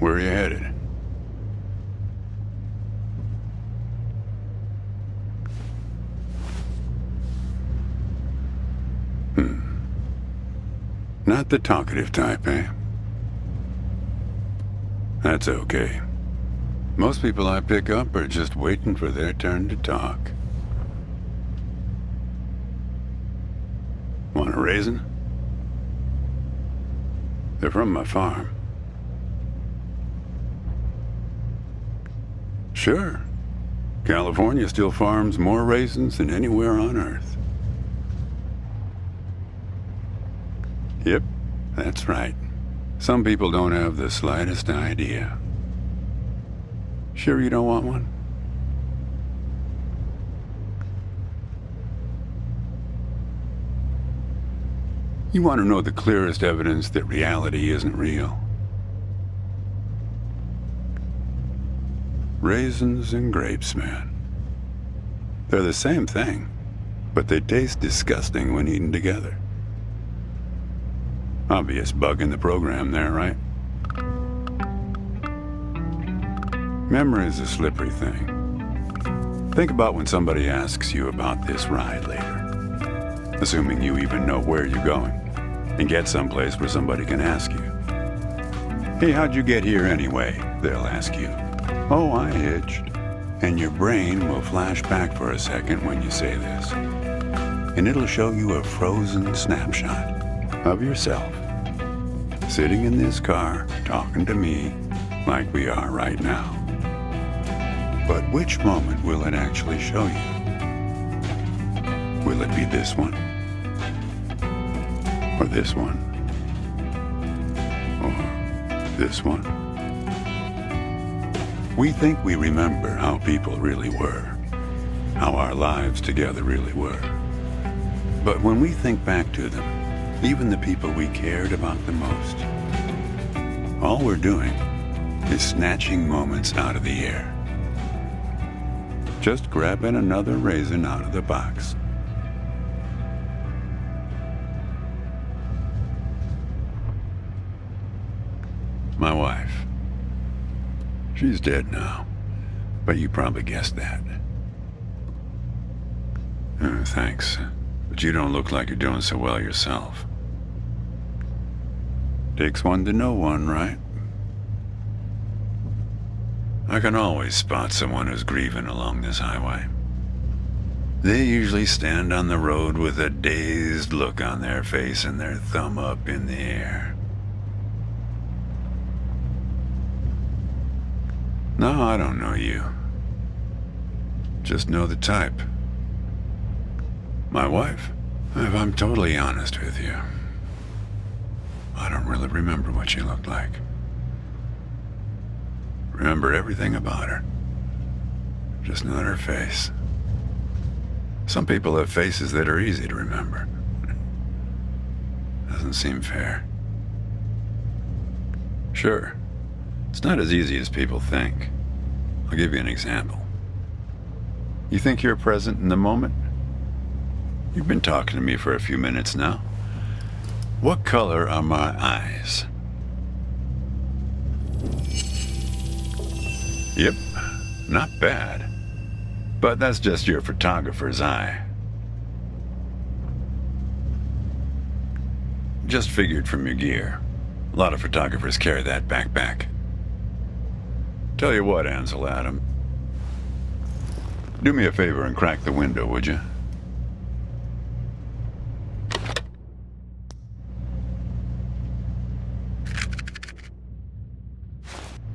Where are you headed? Not the talkative type, eh? That's okay. Most people I pick up are just waiting for their turn to talk. Want a raisin? They're from my farm. Sure. California still farms more raisins than anywhere on Earth. Yep, that's right. Some people don't have the slightest idea. Sure you don't want one? You want to know the clearest evidence that reality isn't real? Raisins and grapes, man. They're the same thing, but they taste disgusting when eaten together. Obvious bug in the program there, right? Memory's a slippery thing. Think about when somebody asks you about this ride later, assuming you even know where you're going, and get someplace where somebody can ask you. Hey, how'd you get here anyway? They'll ask you. Oh, I hitched. And your brain will flash back for a second when you say this. And it'll show you a frozen snapshot of yourself, sitting in this car, talking to me like we are right now. But which moment will it actually show you? Will it be this one? Or this one? Or this one? We think we remember how people really were, how our lives together really were. But when we think back to them, even the people we cared about the most, all we're doing is snatching moments out of the air. Just grabbing another raisin out of the box. My wife. She's dead now, but you probably guessed that. Thanks, but you don't look like you're doing so well yourself. Takes one to know one, right? I can always spot someone who's grieving along this highway. They usually stand on the road with a dazed look on their face and their thumb up in the air. No, I don't know you. Just know the type. My wife, if I'm totally honest with you, I don't really remember what she looked like. Remember everything about her. Just not her face. Some people have faces that are easy to remember. Doesn't seem fair. Sure, it's not as easy as people think. I'll give you an example. You think you're present in the moment? You've been talking to me for a few minutes now. What color are my eyes? Yep, not bad. But that's just your photographer's eye. Just figured from your gear. A lot of photographers carry that backpack. Tell you what, Ansel Adam. Do me a favor and crack the window, would you?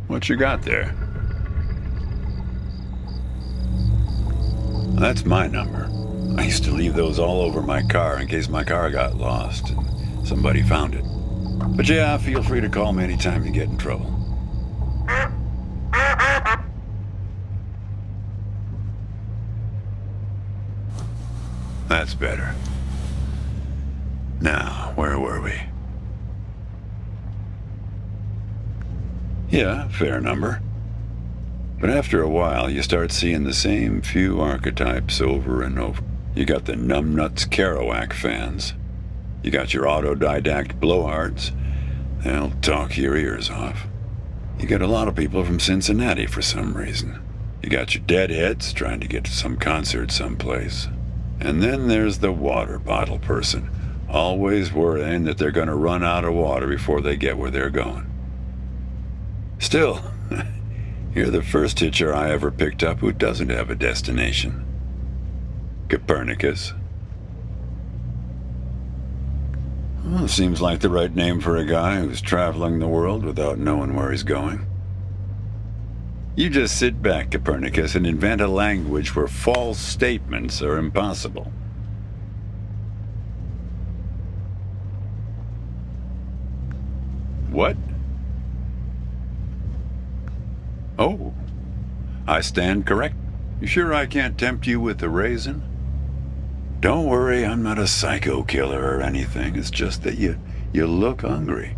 What you got there? That's my number. I used to leave those all over my car in case my car got lost and somebody found it. But yeah, feel free to call me anytime you get in trouble. That's better. Now, where were we? Yeah, fair number. But after a while, you start seeing the same few archetypes over and over. You got the numbnuts Kerouac fans. You got your autodidact blowhards. They'll talk your ears off. You get a lot of people from Cincinnati for some reason. You got your deadheads trying to get to some concert someplace. And then there's the water bottle person, always worrying that they're going to run out of water before they get where they're going. Still, you're the first hitcher I ever picked up who doesn't have a destination. Copernicus. Well, seems like the right name for a guy who's traveling the world without knowing where he's going. You just sit back, Copernicus, and invent a language where false statements are impossible. What? Oh, I stand correct. You sure I can't tempt you with a raisin? Don't worry, I'm not a psycho killer or anything. It's just that you look hungry.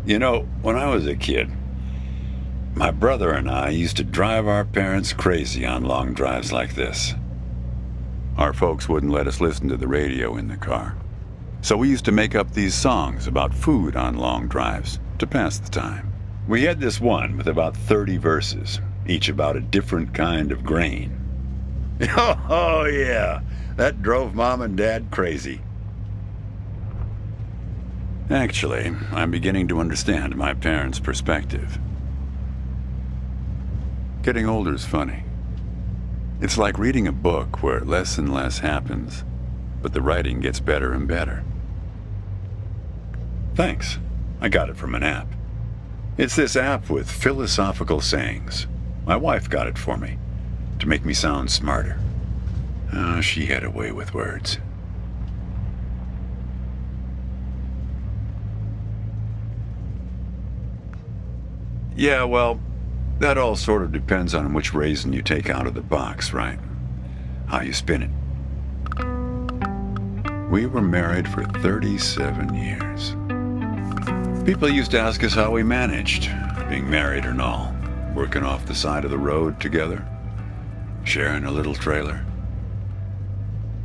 You know, when I was a kid, my brother and I used to drive our parents crazy on long drives like this. Our folks wouldn't let us listen to the radio in the car. So we used to make up these songs about food on long drives to pass the time. We had this one with about 30 verses, each about a different kind of grain. Oh yeah, that drove Mom and Dad crazy. Actually, I'm beginning to understand my parents' perspective. Getting older's funny. It's like reading a book where less and less happens, but the writing gets better and better. Thanks. I got it from an app. It's this app with philosophical sayings. My wife got it for me, to make me sound smarter. Oh, she had a way with words. Yeah, well, that all sort of depends on which raisin you take out of the box, right? How you spin it. We were married for 37 years. People used to ask us how we managed, being married and all, working off the side of the road together, sharing a little trailer.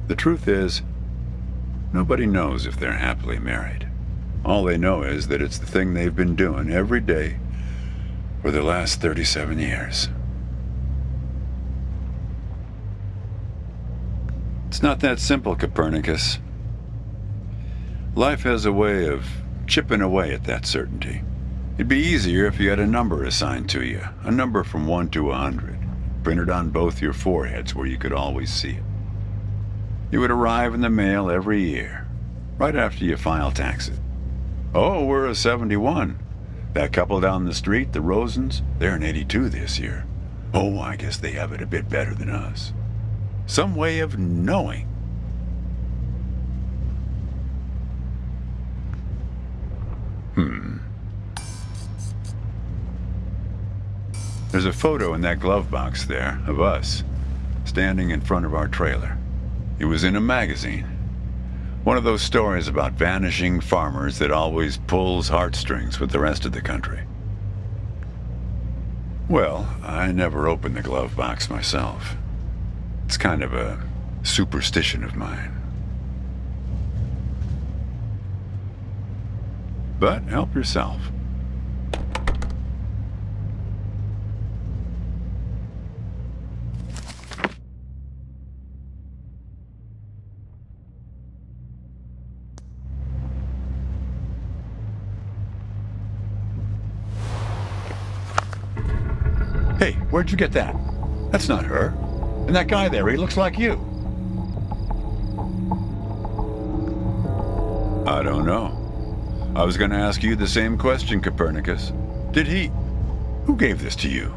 The truth is, nobody knows if they're happily married. All they know is that it's the thing they've been doing every day for the last 37 years. It's not that simple, Copernicus. Life has a way of chipping away at that certainty. It'd be easier if you had a number assigned to you, a number from 1 to 100, printed on both your foreheads where you could always see it. It would arrive in the mail every year, right after you file taxes. Oh, we're a 71. That couple down the street, the Rosens, they're an 82 this year. Oh, I guess they have it a bit better than us. Some way of knowing. There's a photo in that glove box there of us, standing in front of our trailer. It was in a magazine. One of those stories about vanishing farmers that always pulls heartstrings with the rest of the country. Well, I never opened the glove box myself. It's kind of a superstition of mine. But help yourself. Hey, where'd you get that? That's not her. And that guy there, he looks like you. I don't know. I was going to ask you the same question, Copernicus. Did he... Who gave this to you?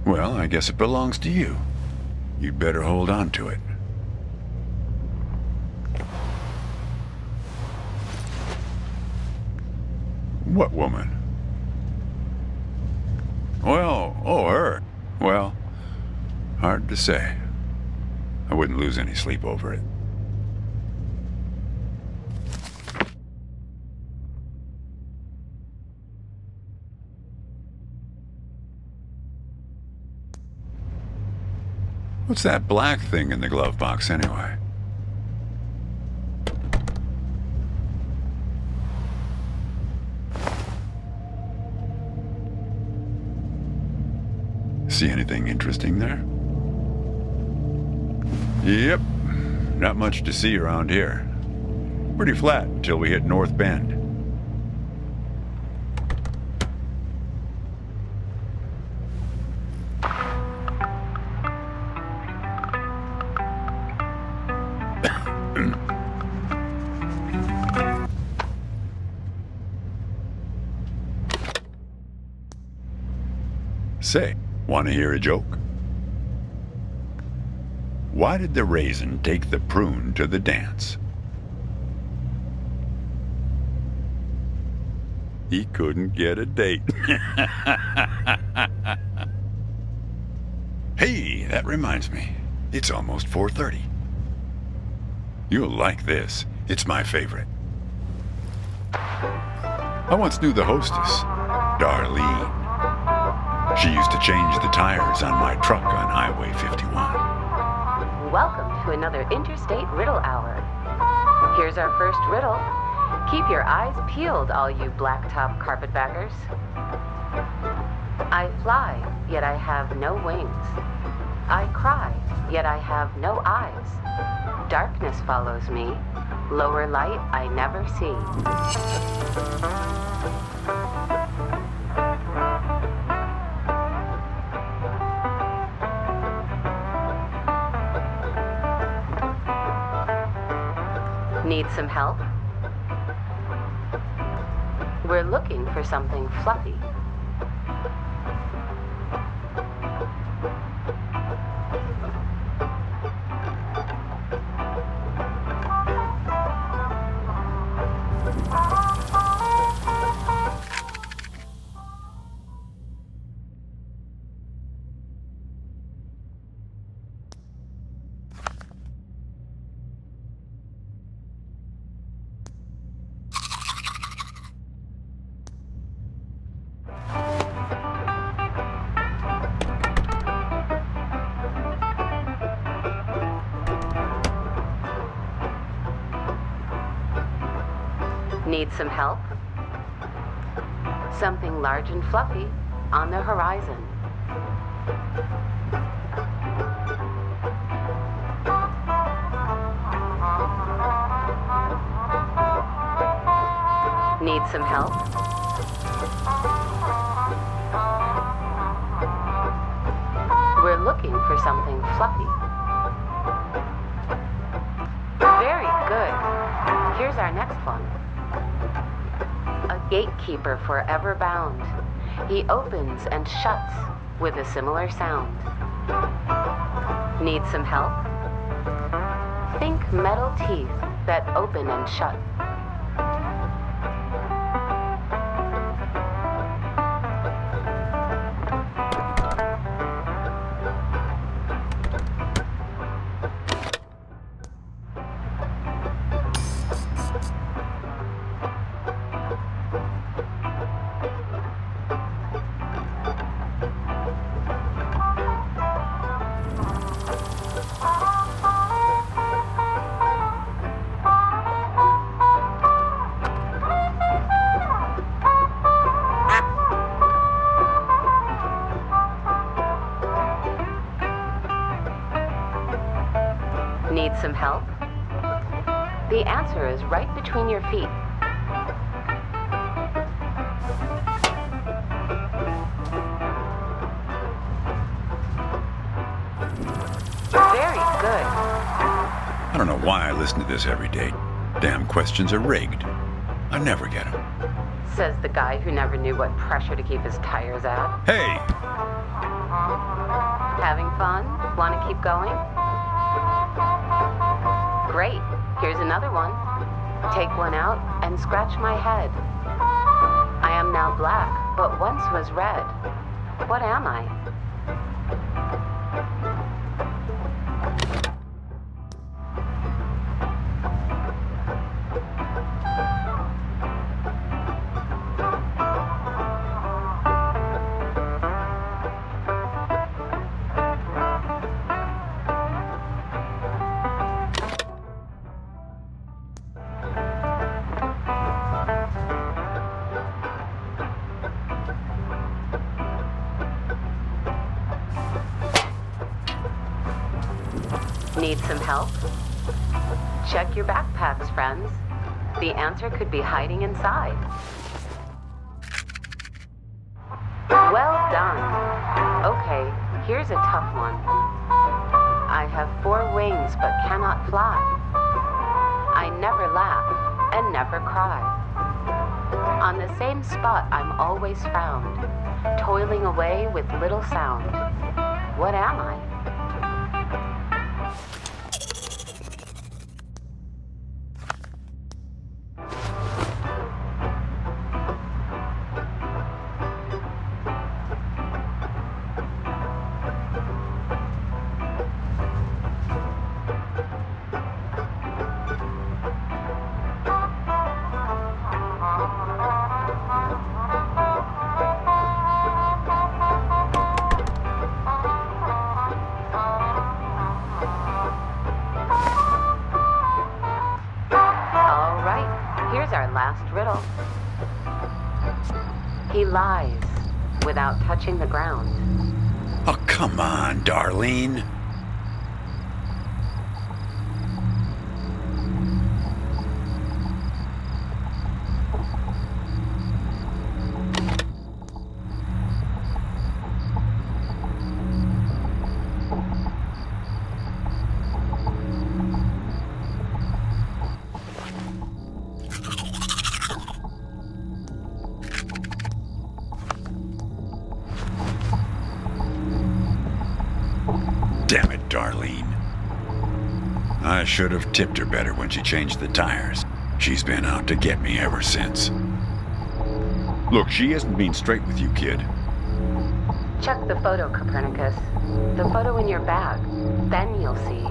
Well, I guess it belongs to you. You'd better hold on to it. What woman? Well, oh, her. Well, hard to say. I wouldn't lose any sleep over it. What's that black thing in the glove box anyway? See anything interesting there? Yep, not much to see around here. Pretty flat until we hit North Bend. Say, want to hear a joke? Why did the raisin take the prune to the dance? He couldn't get a date. Hey, that reminds me. It's almost 4:30. You'll like this. It's my favorite. I once knew the hostess, Darlene. She used to change the tires on my truck on Highway 51. Welcome to another Interstate Riddle Hour. Here's our first riddle. Keep your eyes peeled, all you blacktop carpetbaggers. I fly, yet I have no wings. I cry, yet I have no eyes. Darkness follows me. Lower light I never see. Need some help? We're looking for something fluffy. Need some help? Something large and fluffy on the horizon. Need some help? We're looking for something fluffy. Very good. Here's our next one. A gatekeeper forever bound. He opens and shuts with a similar sound. Need some help? Think metal teeth that open and shut. Need some help? The answer is right between your feet. Very good. I don't know why I listen to this every day. Damn questions are rigged. I never get them. Says the guy who never knew what pressure to keep his tires at. Hey! Having fun? Want to keep going? Great. Here's another one. Take one out and scratch my head. I am now black, but once was red. What am I? Need some help? Check your backpacks, friends. The answer could be hiding inside. Well done. Okay, here's a tough one. I have 4 wings but cannot fly. I never laugh and never cry. On the same spot I'm always found, toiling away with little sound. What am I? Here's our last riddle. He lies without touching the ground. Oh, come on, Darlene. Damn it, Darlene. I should have tipped her better when she changed the tires. She's been out to get me ever since. Look, she isn't being straight with you, kid. Check the photo, Copernicus. The photo in your bag. Then you'll see.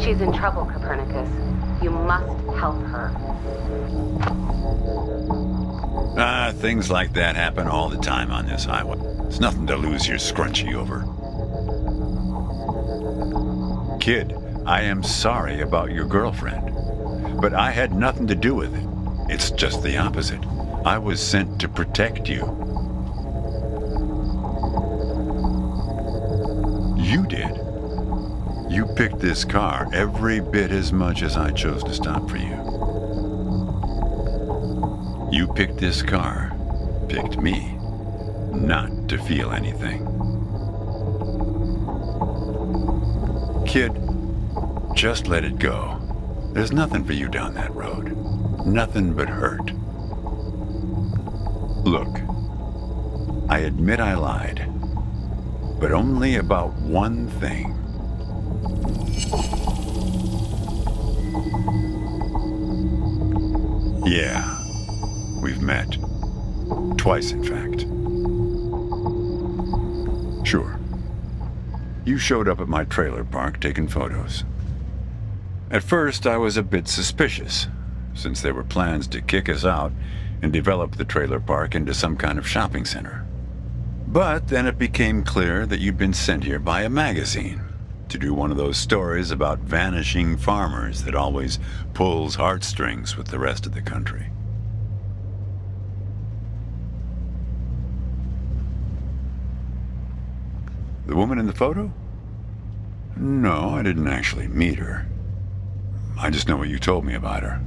She's in trouble, Copernicus. You must help her. Things like that happen all the time on this highway. It's nothing to lose your scrunchie over. Kid, I am sorry about your girlfriend, but I had nothing to do with it. It's just the opposite. I was sent to protect you. You did. You picked this car every bit as much as I chose to stop for you. You picked this car, picked me, not to feel anything. Kid, just let it go. There's nothing for you down that road. Nothing but hurt. Look, I admit I lied, but only about one thing. Yeah, we've met. Twice, in fact. Sure. You showed up at my trailer park taking photos. At first, I was a bit suspicious, since there were plans to kick us out and develop the trailer park into some kind of shopping center. But then it became clear that you'd been sent here by a magazine to do one of those stories about vanishing farmers that always pulls heartstrings with the rest of the country. The woman in the photo? No, I didn't actually meet her. I just know what you told me about her.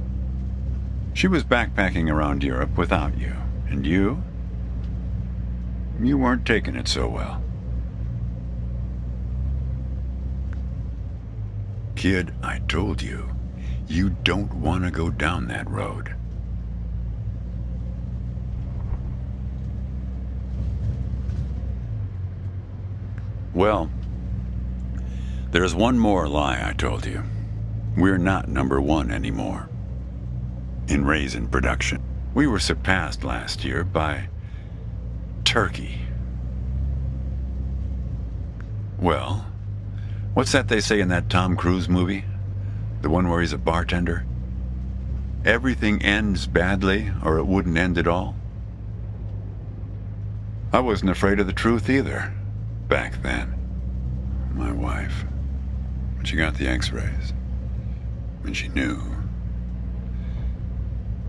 She was backpacking around Europe without you. And you? You weren't taking it so well. Kid, I told you, you don't want to go down that road. Well, there's one more lie I told you. We're not #1 anymore. In raisin production. We were surpassed last year by Turkey. Well, what's that they say in that Tom Cruise movie? The one where he's a bartender? Everything ends badly, or it wouldn't end at all. I wasn't afraid of the truth either, back then. My wife, when she got the x-rays. when she knew,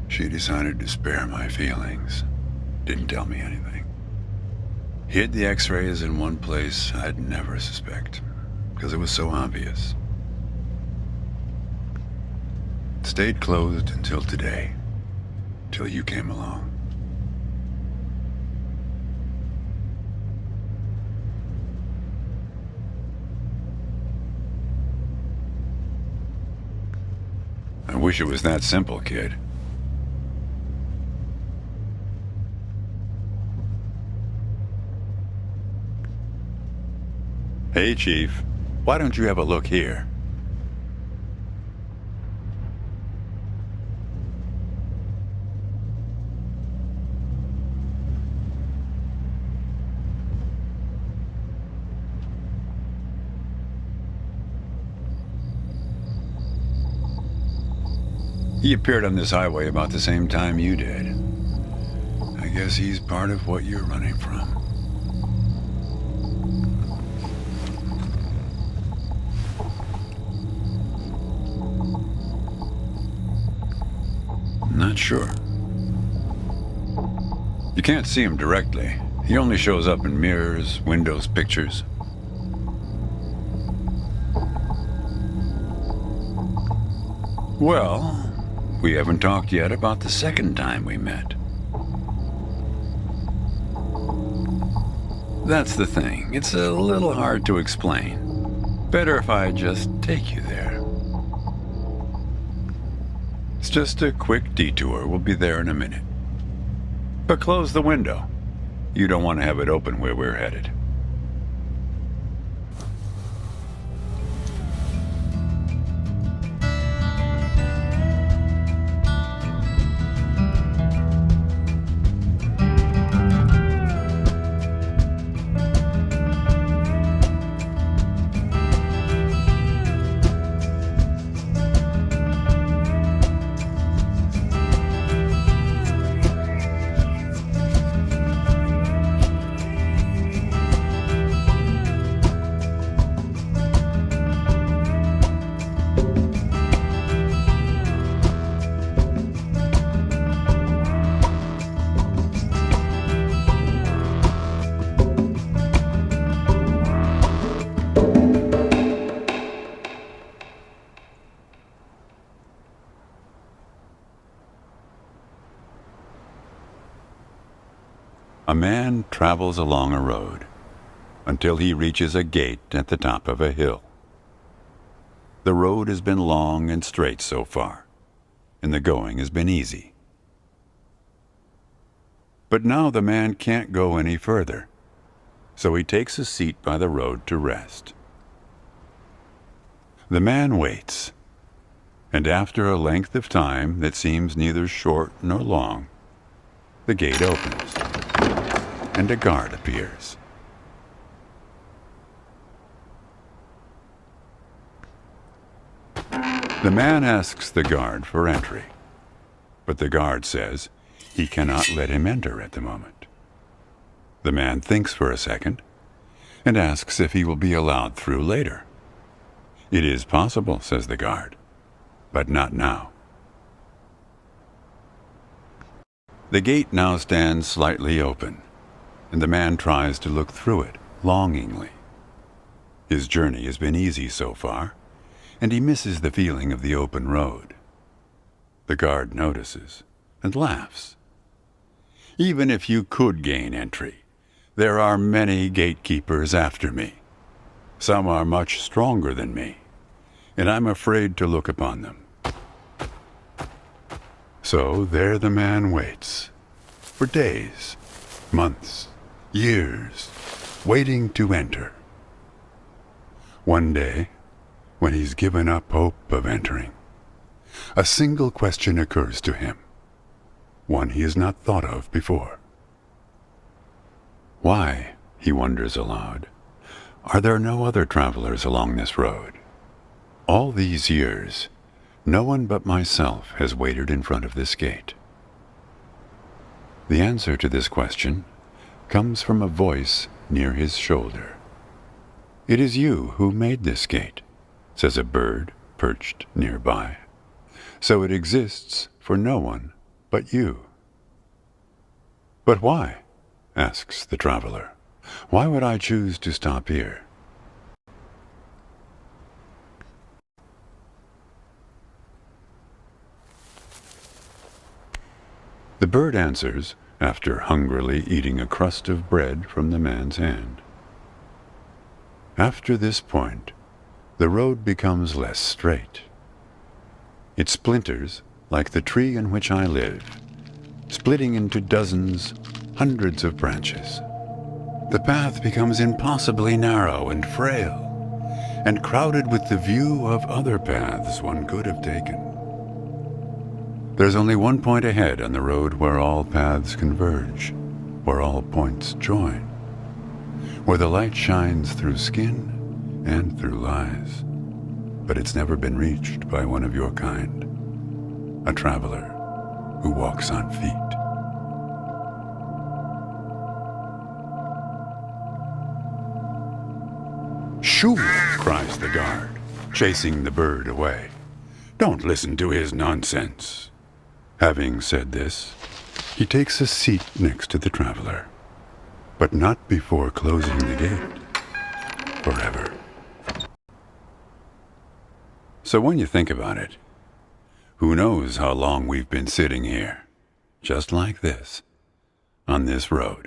she decided to spare my feelings. Didn't tell me anything. Hid the x-rays in one place I'd never suspect, because it was so obvious. Stayed closed until today, till you came along. I wish it was that simple, kid. Hey, Chief. Why don't you have a look here? He appeared on this highway about the same time you did. I guess he's part of what you're running from. Not sure. You can't see him directly. He only shows up in mirrors, windows, pictures. Well, we haven't talked yet about the second time we met. That's the thing. It's a little hard to explain. Better if I just take you there. It's just a quick detour. We'll be there in a minute. But close the window. You don't want to have it open where we're headed. A man travels along a road until he reaches a gate at the top of a hill. The road has been long and straight so far, and the going has been easy. But now the man can't go any further, so he takes a seat by the road to rest. The man waits, and after a length of time that seems neither short nor long, the gate opens, and a guard appears. The man asks the guard for entry, but the guard says he cannot let him enter at the moment. The man thinks for a second and asks if he will be allowed through later. It is possible, says the guard, but not now. The gate now stands slightly open, and the man tries to look through it longingly. His journey has been easy so far, and he misses the feeling of the open road. The guard notices and laughs. Even if you could gain entry, there are many gatekeepers after me. Some are much stronger than me, and I'm afraid to look upon them. So there the man waits, for days, months, years, waiting to enter. One day, when he's given up hope of entering, a single question occurs to him, one he has not thought of before. Why, he wonders aloud, are there no other travelers along this road? All these years, no one but myself has waited in front of this gate. The answer to this question comes from a voice near his shoulder. It is you who made this gate, says a bird perched nearby. so it exists for no one but you. But why? Asks the traveler. Why would I choose to stop here? The bird answers after hungrily eating a crust of bread from the man's hand. After this point, the road becomes less straight. It splinters like the tree in which I live, splitting into dozens, hundreds of branches. The path becomes impossibly narrow and frail, and crowded with the view of other paths one could have taken. There's only one point ahead on the road where all paths converge, where all points join, where the light shines through skin and through lies. But it's never been reached by one of your kind, a traveler who walks on feet. "Shoo!" cries the guard, chasing the bird away. "Don't listen to his nonsense." Having said this, he takes a seat next to the traveler, but not before closing the gate forever. So when you think about it, who knows how long we've been sitting here, just like this, on this road.